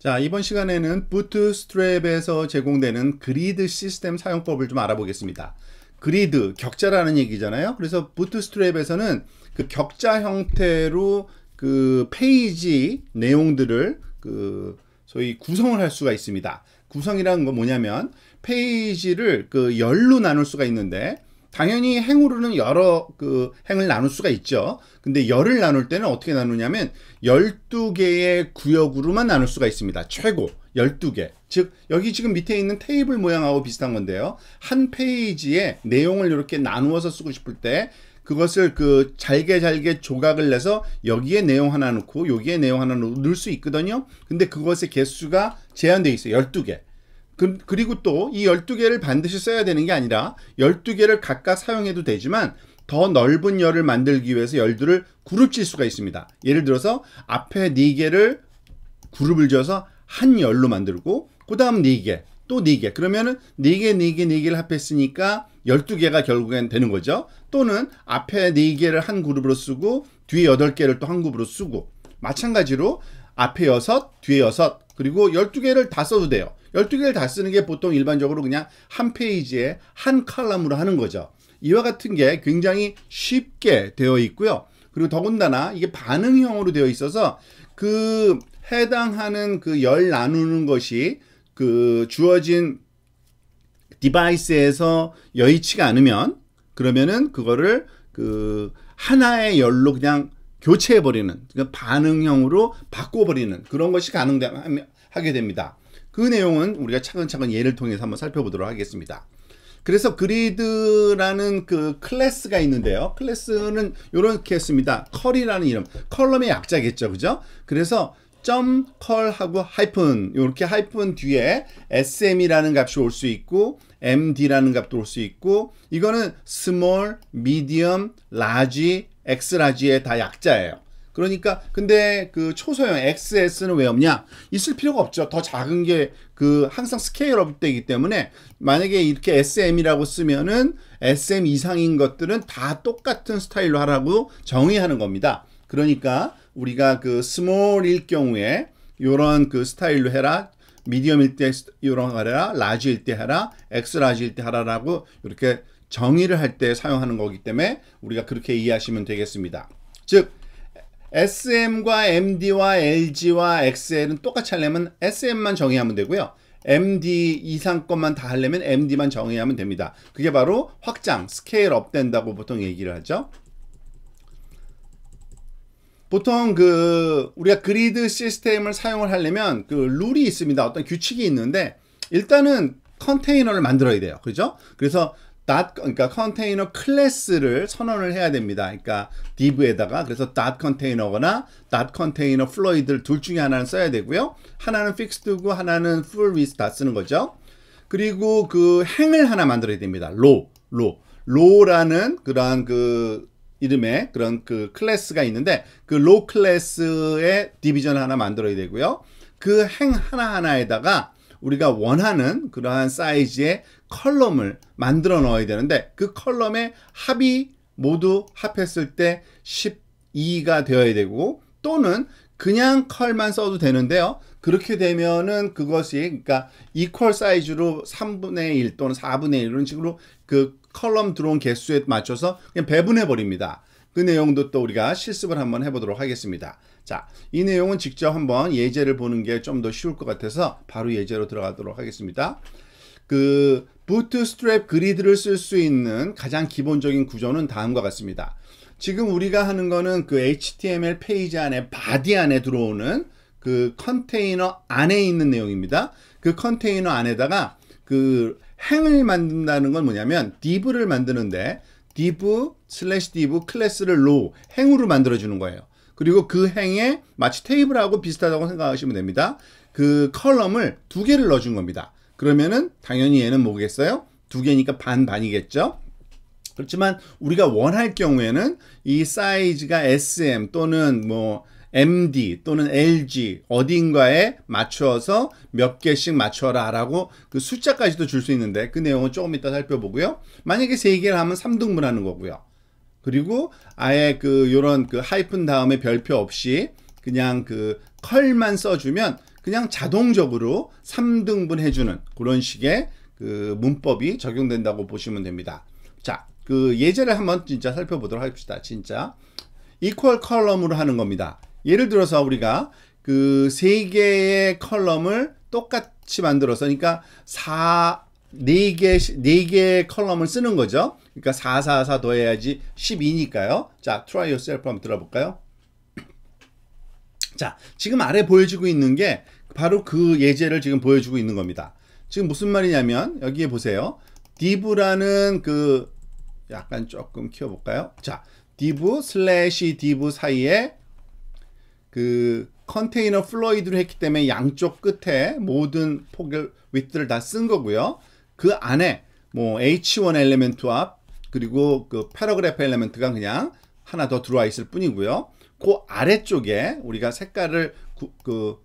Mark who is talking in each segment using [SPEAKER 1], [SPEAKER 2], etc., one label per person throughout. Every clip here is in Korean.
[SPEAKER 1] 자, 이번 시간에는 부트스트랩에서 제공되는 그리드 시스템 사용법을 좀 알아보겠습니다. 그리드, 격자라는 얘기잖아요. 그래서 부트스트랩에서는 그 격자 형태로 그 페이지 내용들을 소위 구성을 할 수가 있습니다. 구성이라는 건 뭐냐면 페이지를 그 열로 나눌 수가 있는데, 당연히 행으로는 여러 행을 나눌 수가 있죠. 근데 열을 나눌 때는 어떻게 나누냐면 12개의 구역으로만 나눌 수가 있습니다. 최고 12개. 즉 여기 지금 밑에 있는 테이블 모양하고 비슷한 건데요. 한 페이지에 내용을 이렇게 나누어서 쓰고 싶을 때 그것을 잘게 조각을 내서 여기에 내용 하나 넣고 여기에 내용 하나 넣을 수 있거든요. 근데 그것의 개수가 제한되어 있어요. 12개. 그리고 또 이 12개를 반드시 써야 되는 게 아니라 12개를 각각 사용해도 되지만 더 넓은 열을 만들기 위해서 열들을 그룹질 수가 있습니다. 예를 들어서 앞에 4개를 그룹을 지어서 한 열로 만들고 그 다음 4개, 또 4개. 그러면은 4개를 합했으니까 12개가 결국엔 되는 거죠. 또는 앞에 4개를 한 그룹으로 쓰고 뒤에 8개를 또 한 그룹으로 쓰고, 마찬가지로 앞에 6, 뒤에 6, 그리고 12개를 다 써도 돼요. 12개를 다 쓰는 게 보통 일반적으로 그냥 한 페이지에 한 칼럼으로 하는 거죠. 이와 같은 게 굉장히 쉽게 되어 있고요. 그리고 더군다나 이게 반응형으로 되어 있어서 해당하는 열 나누는 것이 주어진 디바이스에서 여의치가 않으면, 그러면은 그거를 하나의 열로 그냥 교체해버리는, 그러니까 반응형으로 바꿔버리는 그런 것이 가능하게 됩니다. 그 내용은 우리가 차근차근 예를 통해서 한번 살펴보도록 하겠습니다. 그래서 그리드라는 클래스가 있는데요. 클래스는 이렇게 했습니다. 컬이라는 이름, 컬럼의 약자겠죠, 그죠? 그래서 컬하고 하이픈, 이렇게 하이픈 뒤에 sm이라는 값이 올 수 있고 md라는 값도 올 수 있고, 이거는 small, medium, large, xlarge의 다 약자예요. 그러니까 근데 초소형 XS는 왜 없냐? 있을 필요가 없죠. 더 작은 게 항상 스케일업 되기 때문에, 만약에 이렇게 SM이라고 쓰면은 SM 이상인 것들은 다 똑같은 스타일로 하라고 정의하는 겁니다. 그러니까 우리가 스몰일 경우에 요런 스타일로 해라, 미디엄일 때 요런 하라, 라지일 때 하라, 엑스라지일 때 하라라고 이렇게 정의를 할 때 사용하는 거기 때문에 우리가 그렇게 이해하시면 되겠습니다. 즉 SM과 MD와 LG와 XL은 똑같이 하려면 SM만 정의하면 되고요. MD 이상 것만 다 하려면 MD만 정의하면 됩니다. 그게 바로 확장, 스케일업 된다고 보통 얘기를 하죠. 보통 우리가 그리드 시스템을 사용을 하려면 룰이 있습니다. 어떤 규칙이 있는데, 일단은 컨테이너를 만들어야 돼요. 그죠? 그래서 그러니까 컨테이너 클래스를 선언을 해야 됩니다. 그러니까 div에다가, 그래서 container,거나 container fluid 둘 중에 하나는 써야 되고요. 하나는 fixed고 하나는 full with 다 쓰는 거죠. 그리고 행을 하나 만들어야 됩니다. low라는 그런 이름의 그런 클래스가 있는데, low 클래스의 디비전 하나 만들어야 되고요. 행 하나하나에다가 우리가 원하는 그러한 사이즈의 컬럼을 만들어 넣어야 되는데, 컬럼의 합이 모두 합했을 때 12가 되어야 되고, 또는 그냥 컬만 써도 되는데요. 그렇게 되면은 그것이, 그러니까 이퀄 사이즈로 3분의 1 또는 4분의 1 이런 식으로 컬럼 들어온 개수에 맞춰서 그냥 배분해 버립니다. 그 내용도 또 우리가 실습을 한번 해보도록 하겠습니다. 자, 이 내용은 직접 한번 예제를 보는 게 좀 더 쉬울 것 같아서 바로 예제로 들어가도록 하겠습니다. 부트스트랩 그리드를 쓸 수 있는 가장 기본적인 구조는 다음과 같습니다. 지금 우리가 하는 거는 HTML 페이지 안에, 바디 안에 들어오는 컨테이너 안에 있는 내용입니다. 컨테이너 안에다가 행을 만든다는 건 뭐냐면 div를 만드는데, div/div 클래스를 low, 행으로 만들어주는 거예요. 그리고 행에 마치 테이블하고 비슷하다고 생각하시면 됩니다. 컬럼을 2개를 넣어준 겁니다. 그러면은 당연히 얘는 뭐겠어요? 2개니까 반이겠죠? 그렇지만 우리가 원할 경우에는 이 사이즈가 SM 또는 MD 또는 LG 어딘가에 맞춰서 몇 개씩 맞춰라 라고 숫자까지도 줄 수 있는데, 그 내용은 조금 이따 살펴보고요. 만약에 3개를 하면 3등분 하는 거고요. 그리고 아예 요런 하이픈 다음에 별표 없이 그냥 컬만 써주면 그냥 자동적으로 3등분 해주는 그런 식의 그 문법이 적용된다고 보시면 됩니다. 자, 그 예제를 한번 진짜 살펴보도록 합시다. 진짜 equal 컬럼으로 하는 겁니다. 예를 들어서 우리가 그 3개의 컬럼을 똑같이 만들어서, 그러니까 4개의 컬럼을 쓰는 거죠. 그러니까 4, 4, 4 더해야지 12니까요. 자, try yourself 한번 들어볼까요? 자, 지금 아래 보여지고 있는 게 바로 그 예제를 지금 보여주고 있는 겁니다. 지금 무슨 말이냐면 여기에 보세요. div라는 그 약간 조금 키워볼까요? 자, div 슬래시 div 사이에 그 컨테이너 플로이드로 했기 때문에 양쪽 끝에 모든 폭을 width를 다 쓴 거고요. 그 안에 뭐 h1 엘리멘트와 그리고 그 패러그래프 엘리멘트가 그냥 하나 더 들어와 있을 뿐이고요. 그 아래쪽에 우리가 색깔을 그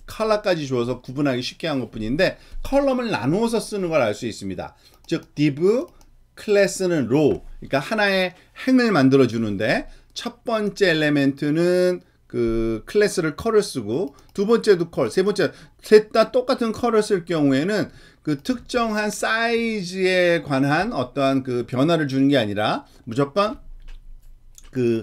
[SPEAKER 1] 컬러까지 주어서 구분하기 쉽게 한 것 뿐인데 컬럼을 나누어서 쓰는 걸 알 수 있습니다. 즉 div 클래스는 row, 그러니까 하나의 행을 만들어 주는데 첫 번째 엘리멘트는 그 클래스를 컬을 쓰고 두 번째도 컬, 세 번째 셋 다 똑같은 컬을 쓸 경우에는 그 특정한 사이즈에 관한 어떠한 그 변화를 주는 게 아니라 무조건 그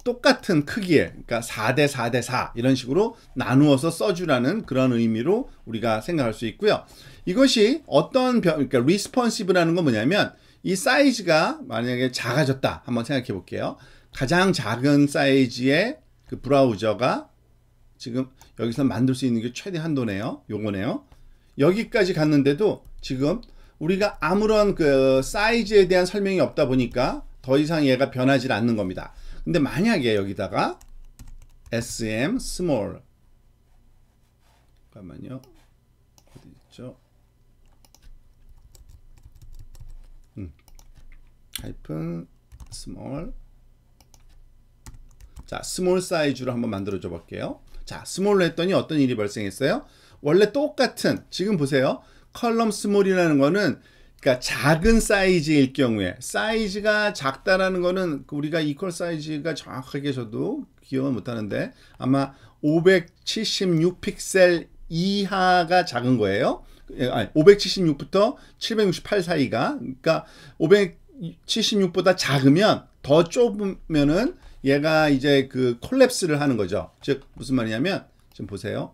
[SPEAKER 1] 똑같은 크기에, 그러니까 4대 4대 4 이런 식으로 나누어서 써주라는 그런 의미로 우리가 생각할 수 있고요. 이것이 어떤 그러니까 responsive라는 건 뭐냐면 이 사이즈가 만약에 작아졌다 한번 생각해 볼게요. 가장 작은 사이즈의 그 브라우저가 지금 여기서 만들 수 있는 게 최대 한도네요. 요거네요. 여기까지 갔는데도 지금 우리가 아무런 그 사이즈에 대한 설명이 없다 보니까 더 이상 얘가 변하지 않는 겁니다. 근데 만약에 여기다가 SM small, 잠깐만요. 어디 있죠? 하이픈 small. 자, 스몰 사이즈로 한번 만들어 줘 볼게요. 자, 스몰로 했더니 어떤 일이 발생했어요? 원래 똑같은, 지금 보세요. 컬럼 스몰이라는 거는 그러니까 작은 사이즈일 경우에, 사이즈가 작다라는 거는 우리가 이퀄 사이즈가 정확하게 저도 기억을 못하는데 아마 576 픽셀 이하가 작은 거예요. 아니, 576부터 768 사이가, 그러니까 576보다 작으면, 더 좁으면은 얘가 이제 그 콜랩스를 하는 거죠. 즉 무슨 말이냐면 지금 보세요.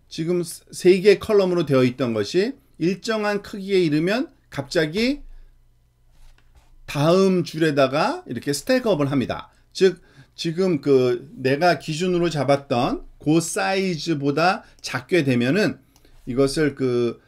[SPEAKER 1] 지금 3개의 컬럼으로 되어 있던 것이 일정한 크기에 이르면 갑자기 다음 줄에다가 이렇게 스택업을 합니다. 즉 지금 그 내가 기준으로 잡았던 그 사이즈보다 작게 되면은 이것을 그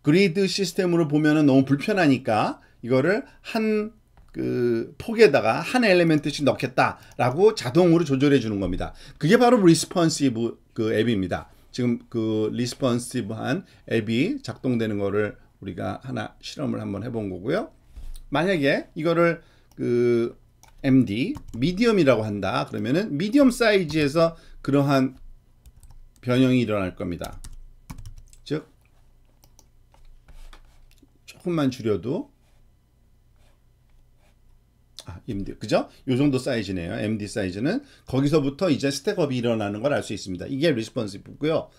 [SPEAKER 1] 그리드 시스템으로 보면은 너무 불편하니까 이거를 한 그 폭에다가 한 엘리멘트씩 넣겠다라고 자동으로 조절해 주는 겁니다. 그게 바로 리스폰시브 그 앱입니다. 지금 그 리스폰시브한 앱이 작동되는 거를 우리가 하나 실험을 한번 해본 거고요. 만약에 이거를 그 MD 미디엄이라고 한다 그러면은 미디엄 사이즈에서 그러한 변형이 일어날 겁니다. 즉 조금만 줄여도 MD, 그죠? 요 정도 사이즈네요. MD 사이즈는 거기서부터 이제 스택업이 일어나는 걸 알 수 있습니다. 이게 리스폰시브고요.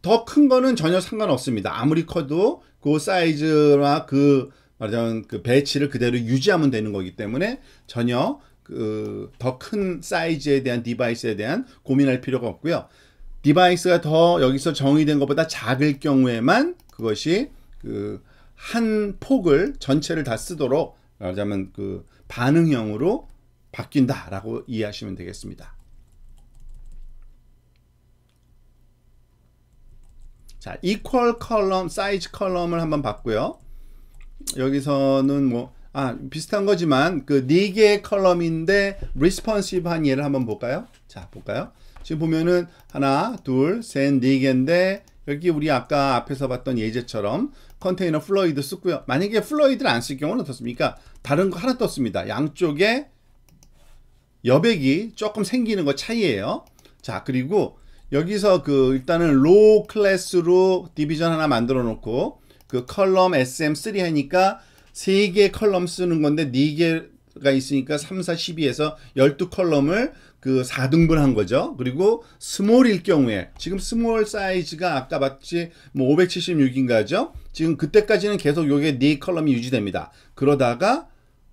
[SPEAKER 1] 더 큰 거는 전혀 상관없습니다. 아무리 커도 그 사이즈와 그 말하자면 그 배치를 그대로 유지하면 되는 거기 때문에 전혀 그 더 큰 사이즈에 대한 디바이스에 대한 고민할 필요가 없고요. 디바이스가 더 여기서 정의된 것보다 작을 경우에만 그것이 그 한 폭을 전체를 다 쓰도록 말하자면 그 반응형으로 바뀐다라고 이해하시면 되겠습니다. 자, equal column, size column을 한번 봤고요. 여기서는 뭐 비슷한 거지만 그 4개의 컬럼인데 responsive한 예를 한번 볼까요? 자, 볼까요? 지금 보면은 하나, 둘, 셋, 4개인데 여기 우리 아까 앞에서 봤던 예제처럼 컨테이너 플로이드 쓰고요. 만약에 플로이드를 안 쓸 경우는 어떻습니까? 다른 거 하나 떴습니다. 양쪽에 여백이 조금 생기는 거 차이예요. 자, 그리고 여기서 그 일단은 로우 클래스로 디비전 하나 만들어 놓고 그 컬럼 SM3 하니까 3개 컬럼 쓰는 건데 4개가 있으니까 3, 4, 12에서 12컬럼을 그 4등분한 거죠. 그리고 스몰일 경우에 지금 스몰 사이즈가 아까 봤지 뭐 576인가죠. 지금 그때까지는 계속 요게 4컬럼이 유지됩니다. 그러다가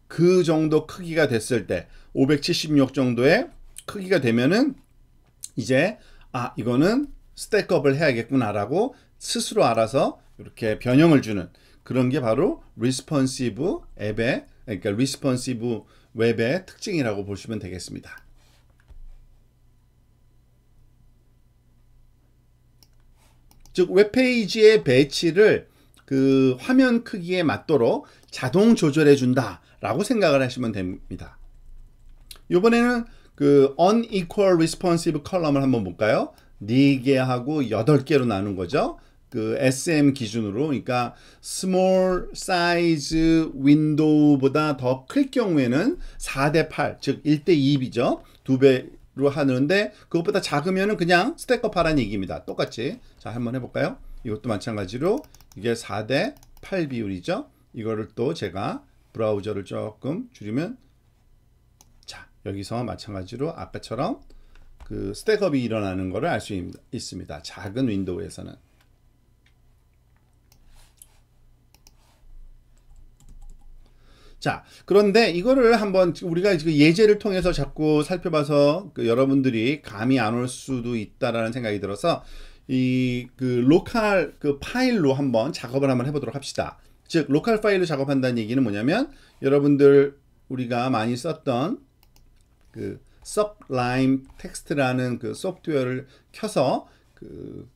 [SPEAKER 1] 그 정도 크기가 됐을 때 576 정도의 크기가 되면은 이제 이거는 스택업을 해야겠구나라고 스스로 알아서 이렇게 변형을 주는 그런 게 바로 리스폰시브 앱의 그러니까 리스폰시브 웹의 특징이라고 보시면 되겠습니다. 즉 웹페이지의 배치를 그 화면 크기에 맞도록 자동 조절해 준다라고 생각을 하시면 됩니다. 이번에는 그 unequal responsive 컬럼을 한번 볼까요? 4개하고 8개로 나눈 거죠. 그 SM 기준으로, 그러니까 small size window보다 더 클 경우에는 4대 8, 즉 1대 2이죠. 2배로 하는데 그것보다 작으면은 그냥 스택업 하라는 얘기입니다. 똑같이. 자, 한번 해볼까요? 이것도 마찬가지로 이게 4대 8 비율이죠. 이거를 또 제가 브라우저를 조금 줄이면 자, 여기서 마찬가지로 아까처럼 그 스택업이 일어나는 것을 알 수 있습니다. 작은 윈도우에서는. 자, 그런데 이거를 한번 우리가 예제를 통해서 자꾸 살펴봐서 그 여러분들이 감이 안 올 수도 있다라는 생각이 들어서 이 그 로컬 그 파일로 한번 작업을 한번 해보도록 합시다. 즉 로컬 파일로 작업한다는 얘기는 뭐냐면 여러분들 우리가 많이 썼던 그 Sublime 텍스트라는 그 소프트웨어를 켜서 그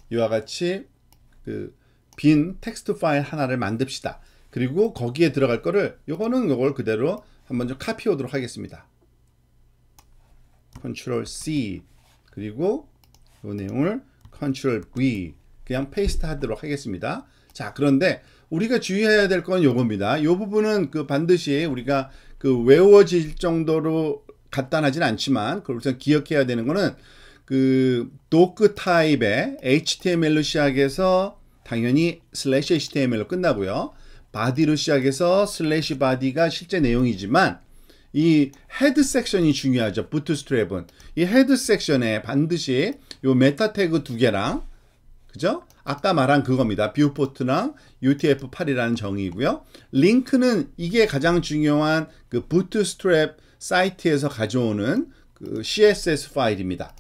[SPEAKER 1] 이와 같이 그 빈 텍스트 파일 하나를 만듭시다. 그리고 거기에 들어갈 거를 요걸 그대로 한번 좀 카피 오도록 하겠습니다. Ctrl C 그리고 이 내용을 Ctrl V 그냥 페이스트 하도록 하겠습니다. 자, 그런데 우리가 주의해야 될 건 요겁니다. 이 부분은 그 반드시 우리가 그 외워질 정도로 간단하진 않지만 그래서 기억해야 되는 거는 그 도크 타입의 HTML로 시작해서 당연히 /HTML로 끝나고요. 바디로 시작해서 슬래시 바디가 실제 내용이지만 이 헤드 섹션이 중요하죠. 부트스트랩은 이 헤드 섹션에 반드시 요 메타 태그 2개랑 그죠? 아까 말한 그겁니다. 뷰포트랑 UTF-8이라는 정의이고요. 링크는 이게 가장 중요한 그 부트스트랩 사이트에서 가져오는 그 CSS 파일입니다.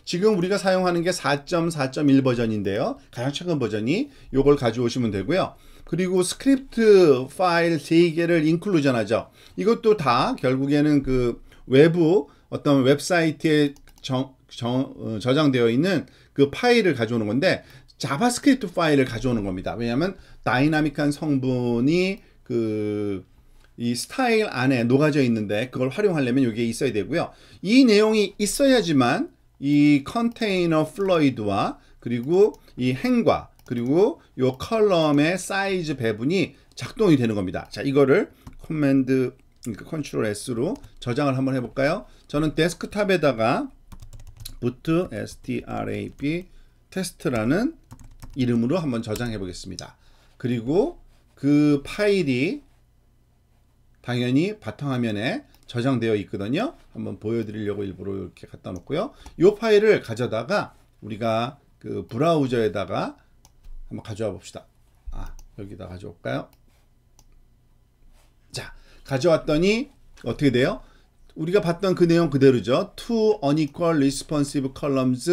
[SPEAKER 1] 지금 우리가 사용하는 게 4.4.1 버전인데요. 가장 최근 버전이 요걸 가져오시면 되고요. 그리고 스크립트 파일 3개를 인클루전 하죠. 이것도 다 결국에는 그 외부 어떤 웹사이트에 저장되어 있는 그 파일을 가져오는 건데 자바스크립트 파일을 가져오는 겁니다. 왜냐하면 다이나믹한 성분이 그 이 스타일 안에 녹아져 있는데 그걸 활용하려면 이게 있어야 되고요. 이 내용이 있어야지만 이 컨테이너 플로이드와 그리고 이 행과 그리고 요 컬럼의 사이즈 배분이 작동이 되는 겁니다. 자, 이거를 커맨드 컨트롤 S로 저장을 한번 해볼까요? 저는 데스크탑에다가 부트 strap 테스트라는 이름으로 한번 저장해 보겠습니다. 그리고 그 파일이 당연히 바탕화면에 저장되어 있거든요. 한번 보여드리려고 일부러 이렇게 갖다 놓고요. 이 파일을 가져다가 우리가 그 브라우저에다가 한번 가져와 봅시다. 여기다 가져올까요? 자, 가져왔더니 어떻게 돼요? 우리가 봤던 그 내용 그대로죠. Two unequal responsive columns,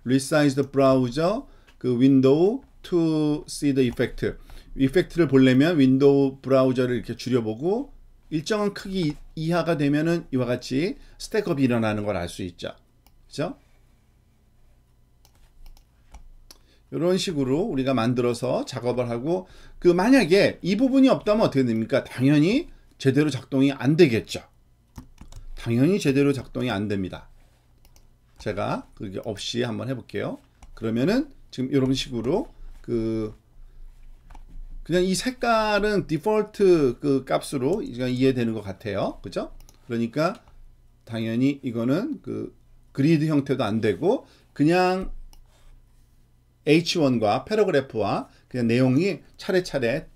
[SPEAKER 1] resize the browser, 그 윈도우 to see the effect. 이펙트를 보려면 윈도우 브라우저를 이렇게 줄여보고 일정한 크기 이하가 되면은 이와 같이 스택업이 일어나는 걸 알 수 있죠. 그죠? 이런 식으로 우리가 만들어서 작업을 하고 그 만약에 이 부분이 없다면 어떻게 됩니까? 당연히 제대로 작동이 안 되겠죠. 당연히 제대로 작동이 안 됩니다. 제가 그게 없이 한번 해볼게요. 그러면은 지금 이런 식으로 그냥 이 색깔은 디폴트 그 값으로 이해되는 것 같아요. 그죠? 그러니까 당연히 이거는 그 그리드 형태도 안 되고 그냥 H1과 패러그래프와 그냥 내용이 차례차례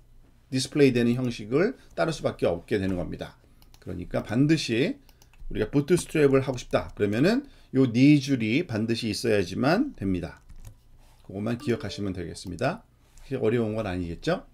[SPEAKER 1] 디스플레이 되는 형식을 따를 수밖에 없게 되는 겁니다. 그러니까 반드시 우리가 부트스트랩을 하고 싶다. 그러면은 요 네 줄이 반드시 있어야지만 됩니다. 그것만 기억하시면 되겠습니다. 어려운 건 아니겠죠?